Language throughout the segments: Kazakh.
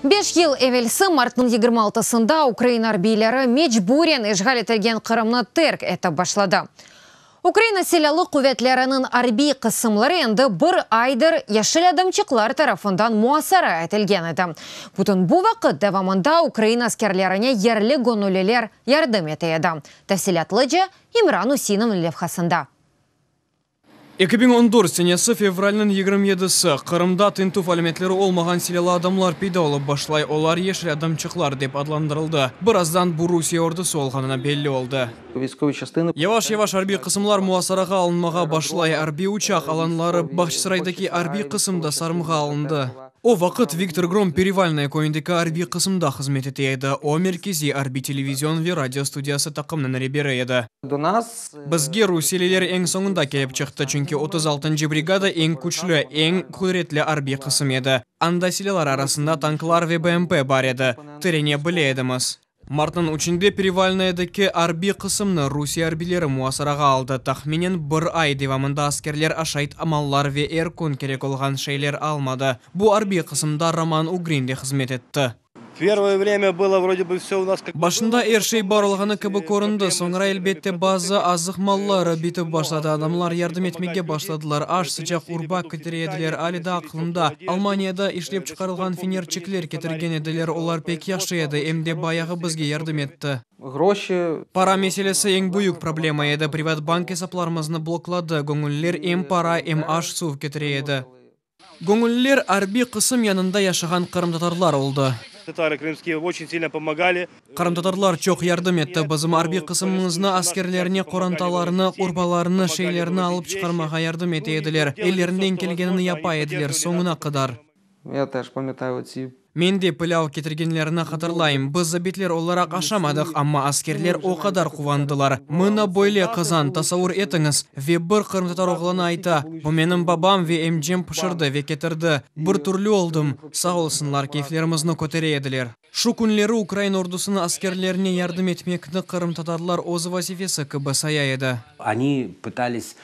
5 ел эвелсі марттың 26-сында Украина арбейлері мечбурен ешғал етілген Қырымны терк әті башлады. Украина селялы куветлерінің арби қысымлары енді бір айдыр яшыл адамчықлар тарафындан муасара әтілген еді. Бұтын бұл вақыт давамында Украина аскерлеріне ерлі гонолелер ярдым етеді. Тәфсилатлыжы Имран Усинов левхасында. 2014 сенесі февральның 27-сі Қырымда тынту фалиметлері олмаған селялы адамлар пейда олып башлай, олар ешіл адамчықлар деп адландырылды. Біраздан бұл Русия ордысы олғанына белі олды. Яваш-яваш арби қысымлар муасараға алынмаға башлай, арби учақ аланлары Бахчисарайдаки арби қысымда сармыға алынды. О вақыт Виктор Гром перевальная койындыка арби қысымда қызмет етеді. О меркези арби телевизион ве радио студиясы тақымның ребері еді. Бізге Русиялелер ең соңында келіп чықты, чүнки 36-й бригада ең күчлі, ең құдіретлі арби қысым еді. Анда селялар арасында танклар ве БМП бар еді. Тірене біле едіміз. Мартын үшінде перевальныйдыки арби қысымны Русия арбилері муасараға алды. Тахменен бір ай девамында аскерлер ашайт амаллар ве эркун керек олған шейлер алмады. Бұл арби қысымда Роман Угринде қызмет етті. Первое время было вроде бы все у нас как... Башында әршей бар олғаны кібі көрінді. Соңыра әлбетте базы азық маллары битіп башлады. Адамлар ярдым етмеге башладылар. Аш сычақ урба кетіреділер. Алида ақылында. Алманияда ишлеп чықарылған фенерчиклер кетірген еділер. Олар пек яшы еді. Емде баяғы бізге ярдым етті. Пара меселесі ең бұйық проблема еді. Приватбанк есапларымызны блоклады. Гөңіллер ем пара, ем аш сув кетіреді. Гөңіллер арби қысым янында яшыған қырымтатарлар олды. Татары крымские очень сильно помогали. Қырымтатарлар чоқ ярдым етті. Бізім арби қысымыңызны аскерлеріне, қоранталарыны, урбаларыны, шейлеріні алып шығармаға ярдым етеділер. Елерінден келгенін япа еділер соңына қыдар. Мен де піляу кетіргенлеріні қатырлайым. Біз забитлер оларақ ашамадық, амма аскерлер о қадар қувандылар. Мұна бойле қызан, тасауыр етіңіз. Ве бір қырымтатар оғыланы айта. Бұ менің бабам ве емжем пұшырды, ве кетірді. Бір түрлі олдым. Сау олсынлар, кейфлерімізні көтере еділер. Шу күнлері Украина ордусыны аскерлеріне ярдым етмекні қырымтатарлар оз вазифесі кібі сая еді.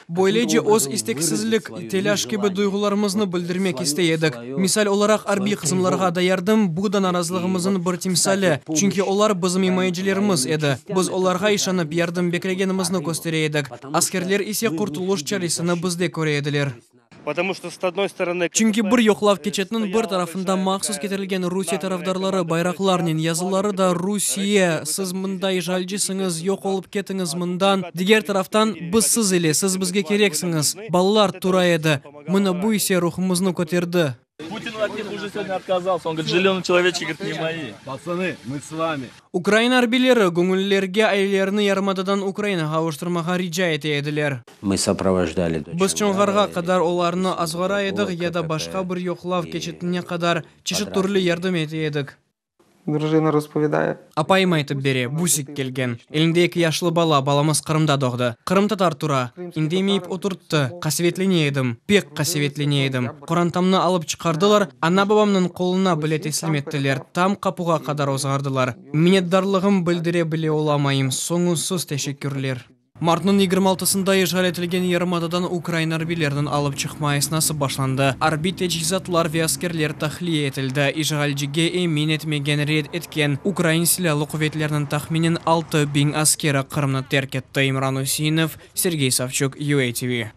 Бойлеже оз истексізлік, теляш кебі дойғыларымызны білдірмек істейедік. Мисал оларақ арби қызымларға да ярдым бұдан аразылығымызын бір тимсалі. Чүнки олар бізім имайджілеріміз еді. Біз оларға ишанып ярдым бекірегенімізні көстере едік. Аскерлер исе құртылуш чалисыны бізде көре еділер. Потому что с одной стороны... Чүнки бір йоқлав кечетінің бір тарафында мақсус кетірілген Русия тарафдарлары байрақларнен язылары да Русия, сіз мұндай жалжысыңыз, йоқ олып кетіңіз мұндан. Дегер тарафтан біз сіз еле, сіз бізге керексіңіз. Балалар тура еді. Мұны бұл исе рухымызны көтерді. Путин от них уже сегодня отказался. Он говорит, зеленые человечки, говорит, не мои. Пацаны, мы с вами. Украина арбилері гөңіллерге айлеріні ярмададан Украинаға ауыштырмаға рижа етеділер. Мы сопровождали. Біз чоңғарға қадар оларыны азғара едік, яда башқа бір йоқлав кечетіне қадар чешет түрлі ярдым етедік. Дружина розповідає. Апайым айтып бере, бусик келген. Елінде 2 яшлы бала, баламыз Қырымда доғды. Қырымтатар тура. Индемейіп отыртты. Қасиветлене едім. Пек қасиветлене едім. Құрантамны алып чықардылар. Ана бабамның қолына біле теслим еттілер. Там қапуға қадар озғардылар. Минетдарлығым білдіре біле оламайым. Соңусыз тешеккүрлер. Мартның 26-сында ешғал етілген ярмададан Украина арбилердің алып чықмайысынасы башланды. Арби течизатлар ве аскерлер тахлие етілді. Ешғалжіге емин етмеген ред еткен. Украин селялы құветлерінің тахменен 6000 аскері Қырымны терк етті. Имран Усинов, Сергей Савчук, UATV.